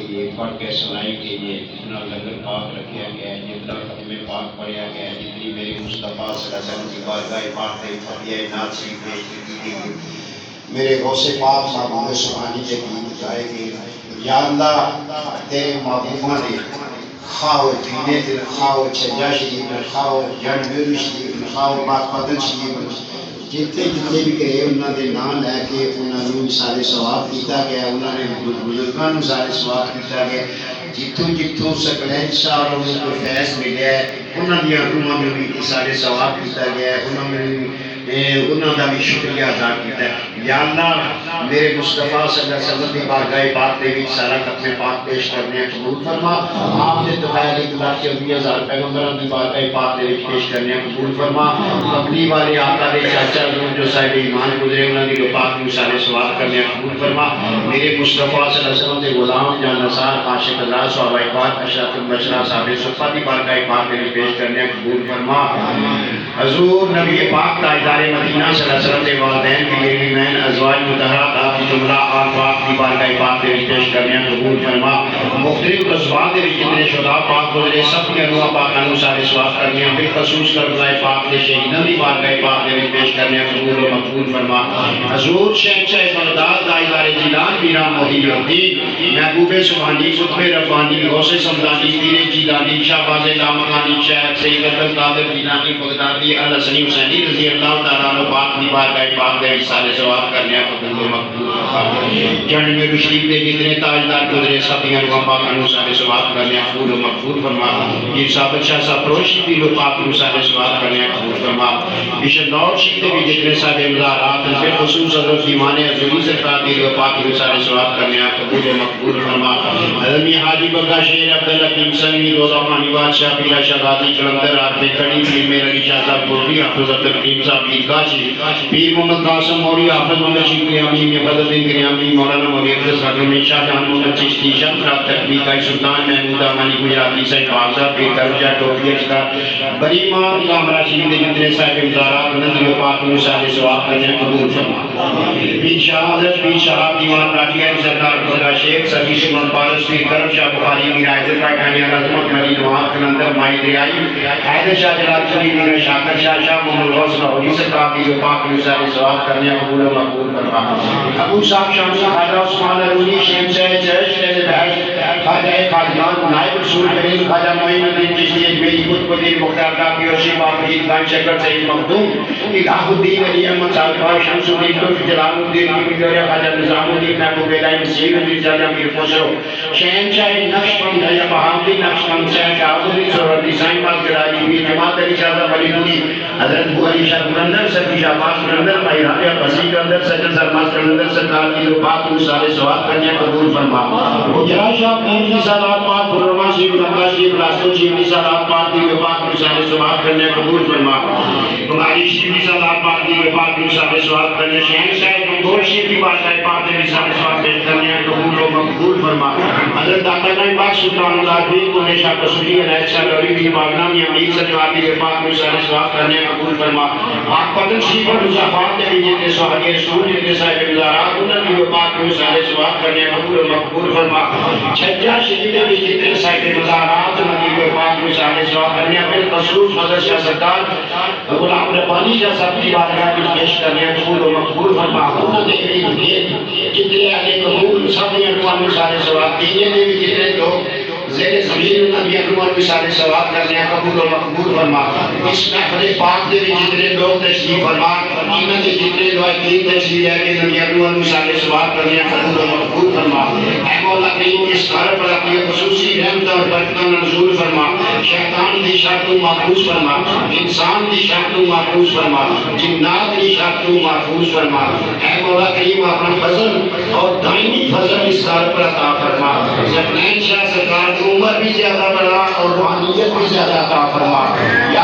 لیے پڑھ کے سنائی کیجیے، جتنا لنگر پاک رکھا گیا ہے، جتنا ختم پاک پڑھا گیا ہے، جتنی میرے مصطفیٰ صلی اللہ علیہ وسلم کی بارگاہ پاک میں فتح نعت شریف پیش کی گئی، میرے غوث پاک محمود سبحانی کے گیت گائے گئے۔ یا اللہ تیرے محبوبہ نے خواہ دینے دل، خواہ چھجا شریف، خواہ جن میرو شریف، خواہ پاک پدن شریف، جتنے جتنے بھی گئے انہوں نے نام لے کے انہوں نے سارے ثواب کیتا گیا، انہوں نے بزرگوں نے سارے ثواب کیتا گیا، جتوں جتوں سکلین شاہ اور ان کو فیض ملیا ہے انہوں نے روحوں میں بھی سارے ثواب کیتا گیا ہے، انہوں نے بھی شکریہ ادا کیتا ہے۔ یا اللہ میرے مصطفیٰ صلی اللہ علیہ وسلم کی بارگاہ پاک دے وچ سارا ختم پاک پیش کرنے قبول فرما، آپ نے دفعہ 1,40,000 پیغمبران کی بارگاہ پاک دے وچ پیش کرنے قبول فرما، قبلی والے آقا دے چاچا جو صاحب ایمان گزرے انہوں نے پاک میں سارے ثواب کرنے قبول فرما، میرے مصطفیٰ صلی اللہ علیہ وسلم کے غلام جان نثار عاشق اللہ صحابہ پاک اشرف البشرا صاحب صفہ کی بارگاہ پاک میں پیش کرنے قبول فرما۔ حضور نبی پاک تاجدار مدینہ صلی اللہ علیہ وسلم کے والدین کی لیمین ازواج مطہرات آپ کی جملہ آل پاک کی بارگاہ پاک میں پیش کرنے قبول فرما، مختلف قصبات کے جتنے شہداء پاک گزرے سب کے انواع پاکانوں سارے ثواب کرنے بالخصوص کربلا پاک کے شہیدوں کی بارگاہ پاک میں پیش کرنے قبول و مقبول فرما۔ حضور شہنشاہ بغداد تاجدار جیلان پیران محی الدین محبوب سبحانی قطب ربانی غوث سمدانی پیر جیلانی شاہ باز لامکانی شیخ سید عبد القادر جیلانی بغدادی الحسنی حسینی رضی اللہ تعالیٰ عنہ پاک کی بارگاہ پاک میں سارے ثواب کرنے قبول و مقبول فرما۔ جنگ میں شریف کے جتنے تاجدار گزرے سب کے انواع پاکانوں سارے ثواب کرنے قبول و مقبول فرما۔ یہ ثابت شاہ صاحب روشی بھی لو پاک میں سارے ثواب کرنے قبول فرما۔ بشر نور شریف کے بھی جتنے صاحب مزارات بالخصوص حضرت ایمان حضوری سرکار دی لو پاک میں سارے ثواب کرنے قبول و مقبول فرما۔ حضرت حاجی بگا شیر عبدالحکیم سنگی روزہ مانی بادشاہ پیرا شاہ غازی جلندر آپ میں کھڑی پیر میرا علی شاہ صاحب گوری حافظ عبدالحکیم صاحب پیر کاشی پیر محمد قاسم موری حافظ محمد شیخ قیامی حفظ دین قیامی مولانا مولی عبد الصادر شاہ جان محمد چشتی شمشاد تقوی کا سلطان محمود امانی گجراتی صاحب آزاد پیر درجہ ٹوپی کا بری مان کامرا شریف کے جتنے صاحب امزارات نظر پاک میں سارے ثواب کرنے قبول فرما۔ پیر شاہ حضرت پیر شاہ دیوان راٹیا سرکار خدا شیخ سبی سمن پارس پیر کرم شاہ بخاری میر حیدر کا کہانی عظمت مری نواز کلندر مائی دریائی حیدر شاہ جلال چلی میر شاکر شاہ شاہ محمد غوث لاہوری سرکار کی پاک میں سارے ثواب کرنے قبول و مقبول فرما۔ ابو صاحب شمس خواجہ عثمان ارونی شیم سے چرچ شہر بحث خواجہ خاجان نائب رسول کریم خواجہ معین الدین چشتی اجمیری خود قدیر مختار کافی اور شیخ باقرید خان شکر سید مخدوم الہ الدین علی احمد صاحب شمس الدین لطف جلال الدین کی بجوریا خواجہ نظام الدین محبوب الہی مسیح نبی جاجہ میر خوشو شہنشاہ نقشبند ہے بہاولی نقشبند شہنشاہ عبدالعزیز سہروردی سائن باز گرائی میر جماعت علی شاہ صاحب علی نوری حضرت بو علی شاہ قلندر سبی شاہ باز قلندر مائی راجہ بسی قلندر سجن سرماز قلندر سرکار کی جو پاک میں سارے ثواب کرنے قبول فرما۔ حجرہ شاہ پیر کی سالات پاک برما شیف لمبا شیف راستو شیف کی سالات پاک کی جو پاک میں سارے ثواب کرنے قبول فرما۔ تمہاری شیف کی سالات پاک کی جو پاک میں سارے ثواب کرنے شہنشاہ منگول شیف کی بادشاہ پاک میں سارے ثواب پیش کرنے قبول و مقبول فرما۔ حضرت داتا نائم باغ سلطان اللہ دین کو نیشہ قصوری عنایت شاہ لوری بھی باغنام یا امیر سرکار کی جو پاک میں سارے ثواب کرنے قبول فرما۔ پاک پتن شیف اور مصافات کے بھی جتنے صحابی رسول جتنے صاحب مزارات انہوں نے جو پاک میں سارے ثواب کرنے قبول و مقبول فرما۔ چھجا شریف کے بھی جتنے صاحب مزارات انہوں نے جو پاک میں سارے ثواب کرنے بالخصوص حضرت شاہ سرکار غلام ربانی شاہ صاحب کی بارگاہ میں پیش کرنے قبول و مقبول فرما۔ انہوں نے جتنے اہل قبول سب نے انواع میں سارے ثواب کیے نے بھی جتنے لوگ زیر زمین انہوں نے انواع میں سارے ثواب کرنے قبول و مقبول فرما۔ اس محفل پاک کے بھی جتنے لوگ تشریف فرما انہوں نے جتنے لوگ تشریف ہے کہ انہوں نے انواع میں سارے ثواب کرنے قبول و مقبول فرما۔ اے مولا کریم اس گھر پر اپنی خصوصی رحمت اور برکت نزول فرما، شیطان دی شر تو محفوظ فرما، انسان دی شر تو محفوظ فرما، جنات دی شر تو محفوظ فرما۔ اے مولا کریم اپنا فضل اور دائمی فضل اس گھر پر عطا فرما۔ ذکرین شاہ سرکار عمر بھی زیادہ بڑھا اور روحانیت بھی زیادہ عطا فرما۔ یا